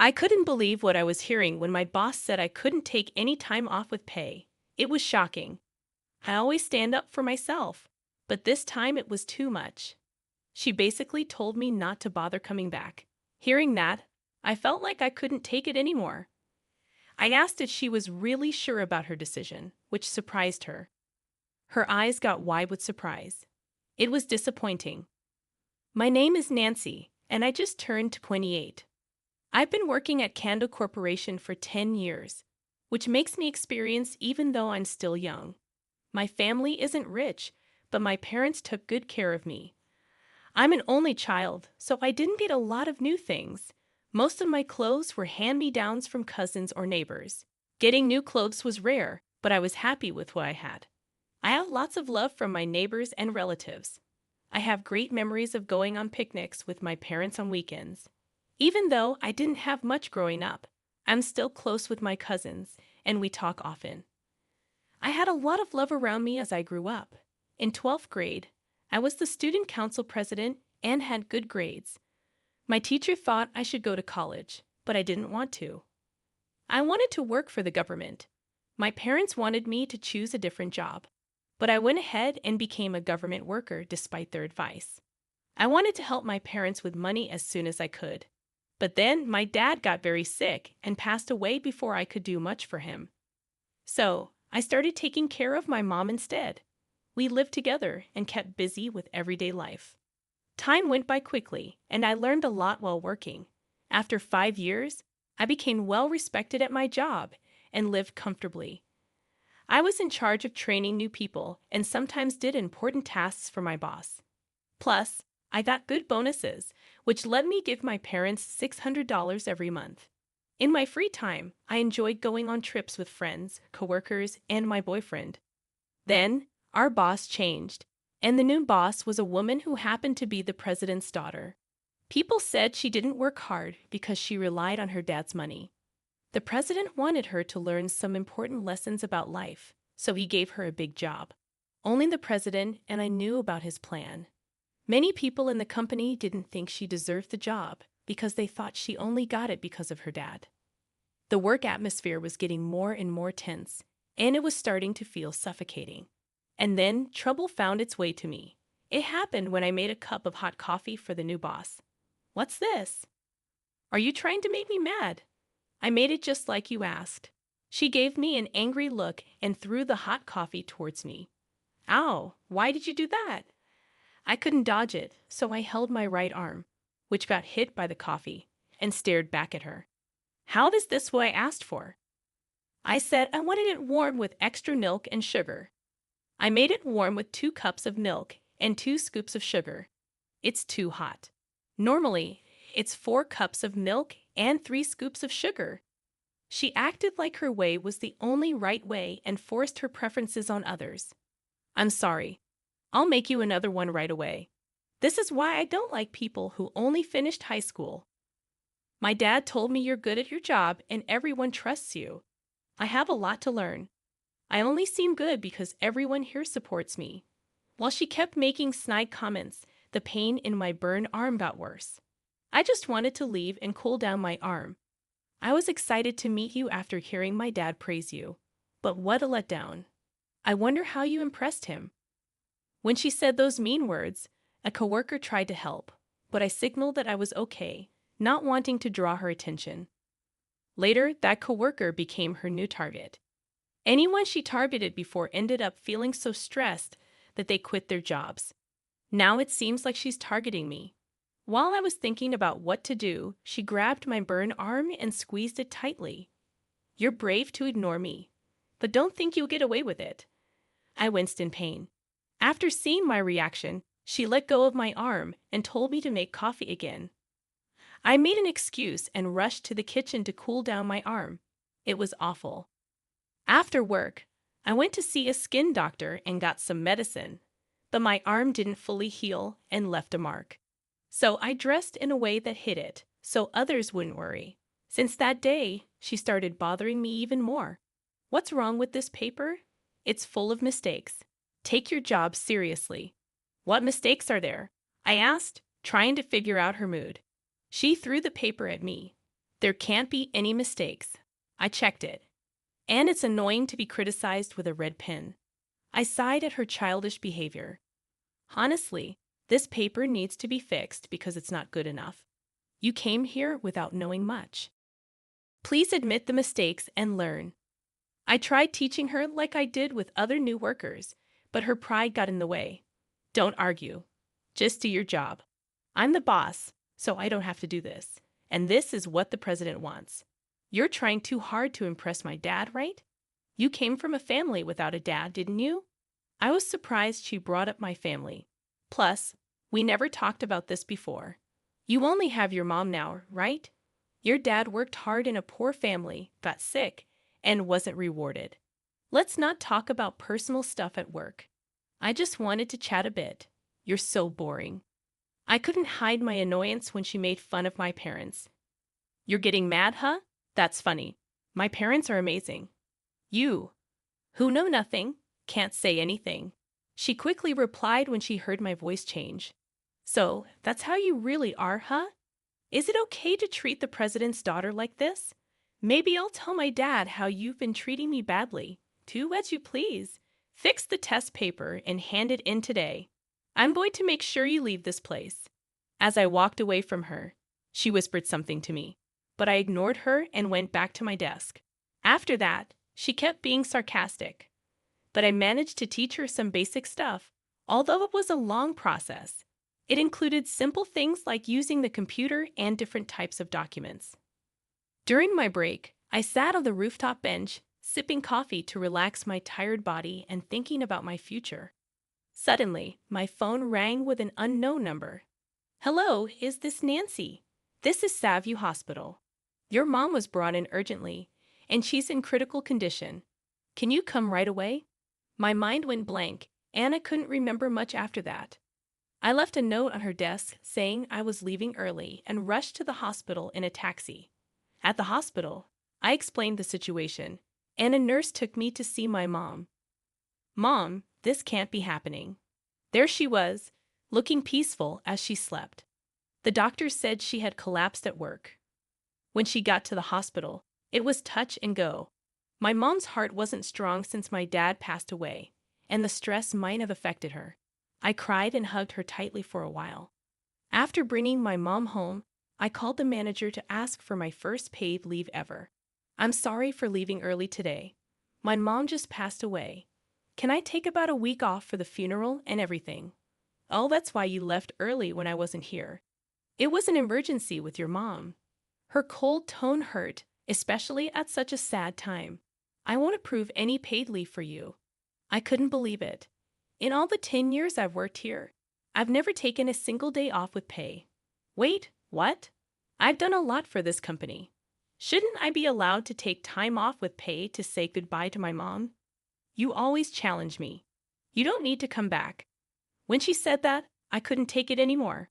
I couldn't believe what I was hearing when my boss said I couldn't take any time off with pay. It was shocking. I always stand up for myself, but this time it was too much. She basically told me not to bother coming back. Hearing that, I felt like I couldn't take it anymore. I asked if she was really sure about her decision, which surprised her. Her eyes got wide with surprise. It was disappointing. My name is Nancy, and I just turned 28. I've been working at Kando Corporation for 10 years, which makes me experienced even though I'm still young. My family isn't rich, but my parents took good care of me. I'm an only child, so I didn't get a lot of new things. Most of my clothes were hand-me-downs from cousins or neighbors. Getting new clothes was rare, but I was happy with what I had. I have lots of love from my neighbors and relatives. I have great memories of going on picnics with my parents on weekends. Even though I didn't have much growing up, I'm still close with my cousins, and we talk often. I had a lot of love around me as I grew up. In 12th grade, I was the student council president and had good grades. My teacher thought I should go to college, but I didn't want to. I wanted to work for the government. My parents wanted me to choose a different job, but I went ahead and became a government worker despite their advice. I wanted to help my parents with money as soon as I could. But then my dad got very sick and passed away before I could do much for him. So I started taking care of my mom instead. We lived together and kept busy with everyday life. Time went by quickly, and I learned a lot while working. After 5 years, I became well respected at my job and lived comfortably. I was in charge of training new people and sometimes did important tasks for my boss. Plus, I got good bonuses, which let me give my parents $600 every month. In my free time, I enjoyed going on trips with friends, coworkers, and my boyfriend. Then, our boss changed, and the new boss was a woman who happened to be the president's daughter. People said she didn't work hard because she relied on her dad's money. The president wanted her to learn some important lessons about life, so he gave her a big job. Only the president and I knew about his plan. Many people in the company didn't think she deserved the job because they thought she only got it because of her dad. The work atmosphere was getting more and more tense, and it was starting to feel suffocating. And then trouble found its way to me. It happened when I made a cup of hot coffee for the new boss. "What's this?" "Are you trying to make me mad?" "I made it just like you asked." She gave me an angry look and threw the hot coffee towards me. "Ow, why did you do that?" I couldn't dodge it, so I held my right arm, which got hit by the coffee, and stared back at her. "How is this what I asked for?" I said I wanted it warm with extra milk and sugar. I made it warm with 2 cups of milk and 2 scoops of sugar. It's too hot. Normally, it's 4 cups of milk and 3 scoops of sugar. She acted like her way was the only right way and forced her preferences on others. "I'm sorry. I'll make you another one right away. This is why I don't like people who only finished high school. My dad told me you're good at your job and everyone trusts you. I have a lot to learn. I only seem good because everyone here supports me." While she kept making snide comments, the pain in my burned arm got worse. I just wanted to leave and cool down my arm. I was excited to meet you after hearing my dad praise you. But what a letdown. I wonder how you impressed him. When she said those mean words, a coworker tried to help, but I signaled that I was okay, not wanting to draw her attention. Later, that coworker became her new target. Anyone she targeted before ended up feeling so stressed that they quit their jobs. Now it seems like she's targeting me. While I was thinking about what to do, she grabbed my burned arm and squeezed it tightly. "You're brave to ignore me, but don't think you'll get away with it." I winced in pain. After seeing my reaction, she let go of my arm and told me to make coffee again. I made an excuse and rushed to the kitchen to cool down my arm. It was awful. After work, I went to see a skin doctor and got some medicine, but my arm didn't fully heal and left a mark. So I dressed in a way that hid it, so others wouldn't worry. Since that day, she started bothering me even more. "What's wrong with this paper? It's full of mistakes. Take your job seriously." "What mistakes are there?" I asked, trying to figure out her mood. She threw the paper at me. There can't be any mistakes. I checked it. And it's annoying to be criticized with a red pen. I sighed at her childish behavior. Honestly, this paper needs to be fixed because it's not good enough. You came here without knowing much. Please admit the mistakes and learn. I tried teaching her like I did with other new workers, but her pride got in the way. Don't argue. Just do your job. I'm the boss, so I don't have to do this. And this is what the president wants. You're trying too hard to impress my dad, right? You came from a family without a dad, didn't you? I was surprised she brought up my family. Plus, we never talked about this before. You only have your mom now, right? Your dad worked hard in a poor family, got sick, and wasn't rewarded. Let's not talk about personal stuff at work. I just wanted to chat a bit. You're so boring. I couldn't hide my annoyance when she made fun of my parents. You're getting mad, huh? That's funny. My parents are amazing. You, who know nothing, can't say anything. She quickly replied when she heard my voice change. So, that's how you really are, huh? Is it okay to treat the president's daughter like this? Maybe I'll tell my dad how you've been treating me badly. Do as you please. Fix the test paper and hand it in today. I'm going to make sure you leave this place. As I walked away from her, she whispered something to me, but I ignored her and went back to my desk. After that, she kept being sarcastic, but I managed to teach her some basic stuff, although it was a long process. It included simple things like using the computer and different types of documents. During my break, I sat on the rooftop bench, sipping coffee to relax my tired body and thinking about my future. Suddenly, my phone rang with an unknown number. Hello, is this Nancy? This is Savvy Hospital. Your mom was brought in urgently, and she's in critical condition. Can you come right away? My mind went blank, and I couldn't remember much after that. I left a note on her desk saying I was leaving early and rushed to the hospital in a taxi. At the hospital, I explained the situation, and a nurse took me to see my mom. Mom, this can't be happening. There she was, looking peaceful as she slept. The doctor said she had collapsed at work. When she got to the hospital, it was touch and go. My mom's heart wasn't strong since my dad passed away, and the stress might have affected her. I cried and hugged her tightly for a while. After bringing my mom home, I called the manager to ask for my first paid leave ever. I'm sorry for leaving early today. My mom just passed away. Can I take about a week off for the funeral and everything? Oh, that's why you left early when I wasn't here. It was an emergency with your mom. Her cold tone hurt, especially at such a sad time. I won't approve any paid leave for you. I couldn't believe it. In all the 10 years I've worked here, I've never taken a single day off with pay. Wait, what? I've done a lot for this company. Shouldn't I be allowed to take time off with pay to say goodbye to my mom? You always challenge me. You don't need to come back. When she said that, I couldn't take it anymore.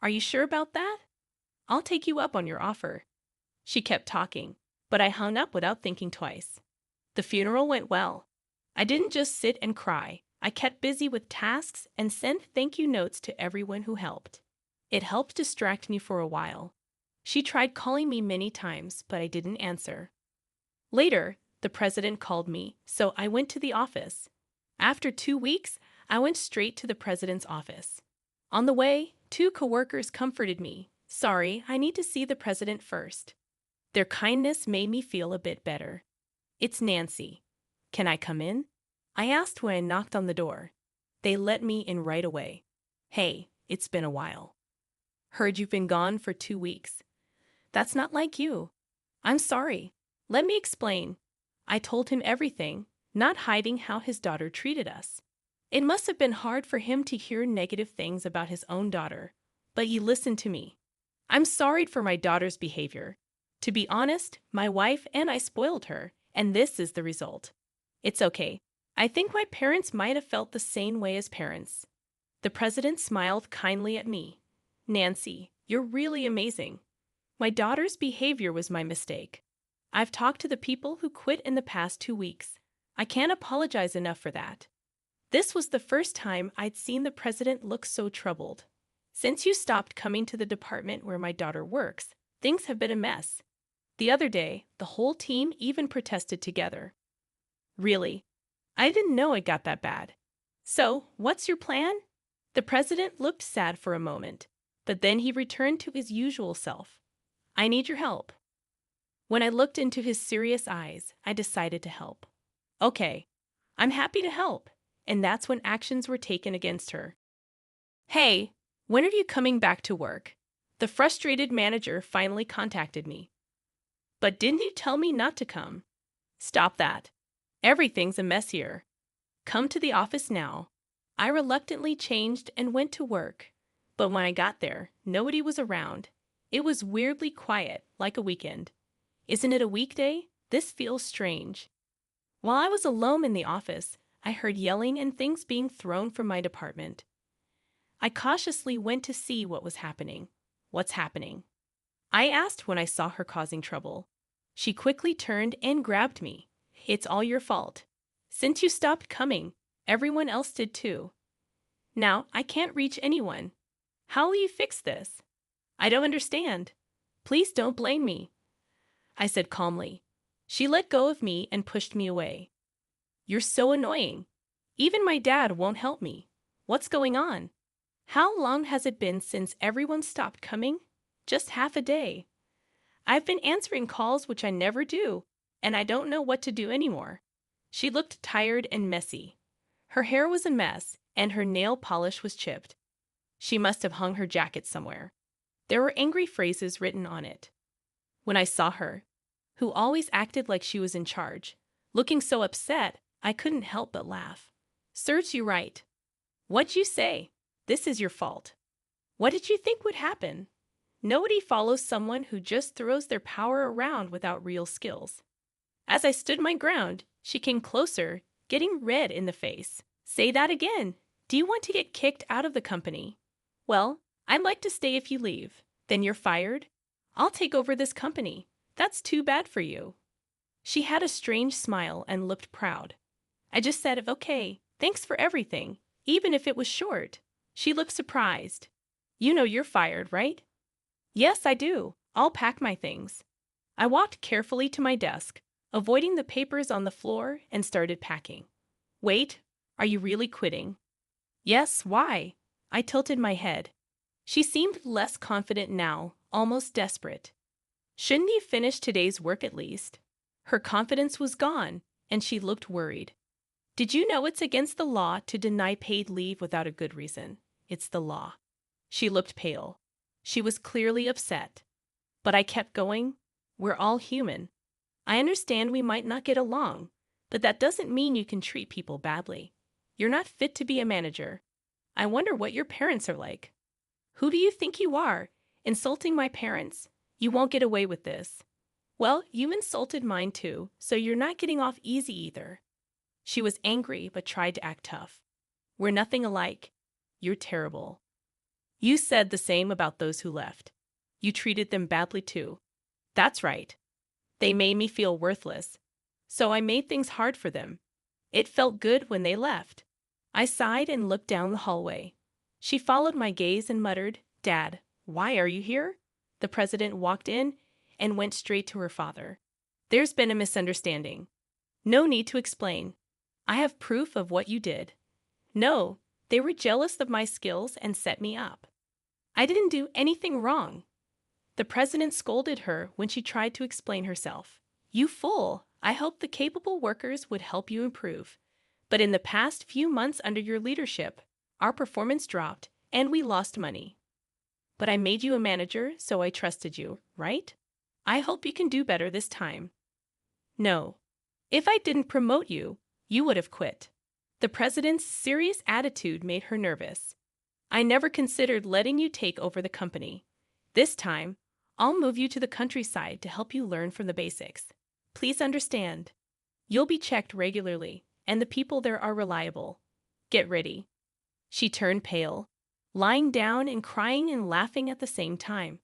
Are you sure about that? I'll take you up on your offer. She kept talking, but I hung up without thinking twice. The funeral went well. I didn't just sit and cry. I kept busy with tasks and sent thank you notes to everyone who helped. It helped distract me for a while. She tried calling me many times, but I didn't answer. Later, the president called me, so I went to the office. After 2 weeks, I went straight to the president's office. On the way, 2 coworkers comforted me. Sorry, I need to see the president first. Their kindness made me feel a bit better. It's Nancy. Can I come in? I asked when I knocked on the door. They let me in right away. Hey, it's been a while. Heard you've been gone for 2 weeks. That's not like you. I'm sorry. Let me explain. I told him everything, not hiding how his daughter treated us. It must have been hard for him to hear negative things about his own daughter, but he listened to me. I'm sorry for my daughter's behavior. To be honest, my wife and I spoiled her, and this is the result. It's okay. I think my parents might have felt the same way as parents. The president smiled kindly at me. Nancy, you're really amazing. My daughter's behavior was my mistake. I've talked to the people who quit in the past 2 weeks. I can't apologize enough for that. This was the first time I'd seen the president look so troubled. Since you stopped coming to the department where my daughter works, things have been a mess. The other day, the whole team even protested together. Really? I didn't know it got that bad. So, what's your plan? The president looked sad for a moment, but then he returned to his usual self. I need your help. When I looked into his serious eyes, I decided to help. Okay, I'm happy to help. And that's when actions were taken against her. Hey, when are you coming back to work? The frustrated manager finally contacted me. But didn't you tell me not to come? Stop that. Everything's a mess here. Come to the office now. I reluctantly changed and went to work. But when I got there, nobody was around. It was weirdly quiet, like a weekend. Isn't it a weekday? This feels strange. While I was alone in the office, I heard yelling and things being thrown from my department. I cautiously went to see what was happening. What's happening? I asked when I saw her causing trouble. She quickly turned and grabbed me. It's all your fault. Since you stopped coming, everyone else did too. Now I can't reach anyone. How will you fix this? I don't understand. Please don't blame me, I said calmly. She let go of me and pushed me away. You're so annoying. Even my dad won't help me. What's going on? How long has it been since everyone stopped coming? Just half a day. I've been answering calls, which I never do, and I don't know what to do anymore. She looked tired and messy. Her hair was a mess, and her nail polish was chipped. She must have hung her jacket somewhere. There were angry phrases written on it. When I saw her, who always acted like she was in charge, looking so upset, I couldn't help but laugh. Serves you right. What'd you say? This is your fault. What did you think would happen? Nobody follows someone who just throws their power around without real skills. As I stood my ground, she came closer, getting red in the face. Say that again. Do you want to get kicked out of the company? Well, I'd like to stay if you leave. Then you're fired? I'll take over this company. That's too bad for you. She had a strange smile and looked proud. I just said, okay, thanks for everything, even if it was short. She looked surprised. You know you're fired, right? Yes, I do. I'll pack my things. I walked carefully to my desk, avoiding the papers on the floor, and started packing. Wait, are you really quitting? Yes, why? I tilted my head. She seemed less confident now, almost desperate. Shouldn't you finish today's work at least? Her confidence was gone, and she looked worried. Did you know it's against the law to deny paid leave without a good reason? It's the law. She looked pale. She was clearly upset. But I kept going. We're all human. I understand we might not get along, but that doesn't mean you can treat people badly. You're not fit to be a manager. I wonder what your parents are like. Who do you think you are? Insulting my parents? You won't get away with this. Well, you insulted mine too, so you're not getting off easy either. She was angry but tried to act tough. We're nothing alike. You're terrible. You said the same about those who left. You treated them badly too. That's right. They made me feel worthless. So I made things hard for them. It felt good when they left. I sighed and looked down the hallway. She followed my gaze and muttered, Dad, why are you here? The president walked in and went straight to her father. There's been a misunderstanding. No need to explain. I have proof of what you did. No, they were jealous of my skills and set me up. I didn't do anything wrong. The president scolded her when she tried to explain herself. You fool! I hoped the capable workers would help you improve. But in the past few months under your leadership, our performance dropped and we lost money. But I made you a manager, so I trusted you, right? I hope you can do better this time. No. If I didn't promote you, you would have quit. The president's serious attitude made her nervous. I never considered letting you take over the company. This time, I'll move you to the countryside to help you learn from the basics. Please understand. You'll be checked regularly, and the people there are reliable. Get ready. She turned pale, lying down and crying and laughing at the same time.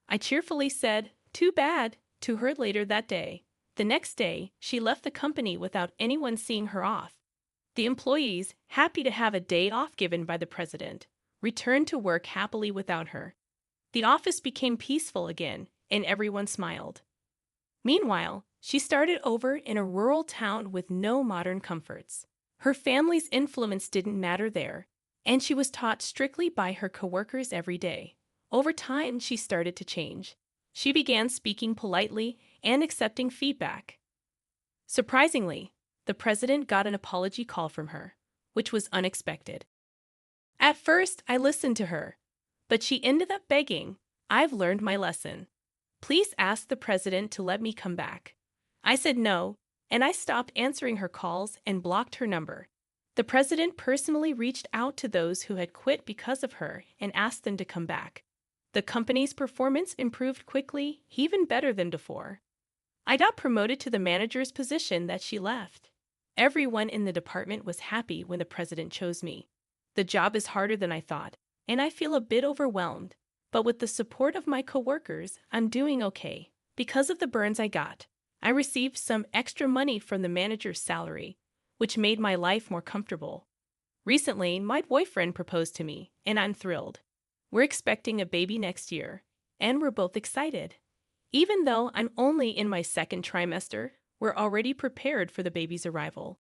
I cheerfully said, too bad, to her later that day. The next day, she left the company without anyone seeing her off. The employees, happy to have a day off given by the president, returned to work happily without her. The office became peaceful again, and everyone smiled. Meanwhile, she started over in a rural town with no modern comforts. Her family's influence didn't matter there, and she was taught strictly by her coworkers every day. Over time, she started to change. She began speaking politely and accepting feedback. Surprisingly, the president got an apology call from her, which was unexpected. At first, I listened to her, but she ended up begging, "I've learned my lesson. Please ask the president to let me come back." I said no, and I stopped answering her calls and blocked her number. The president personally reached out to those who had quit because of her and asked them to come back. The company's performance improved quickly, even better than before. I got promoted to the manager's position that she left. Everyone in the department was happy when the president chose me. The job is harder than I thought, and I feel a bit overwhelmed. But with the support of my coworkers, I'm doing okay. Because of the burns I got, I received some extra money from the manager's salary, which made my life more comfortable. Recently, my boyfriend proposed to me, and I'm thrilled. We're expecting a baby next year, and we're both excited. Even though I'm only in my second trimester, we're already prepared for the baby's arrival.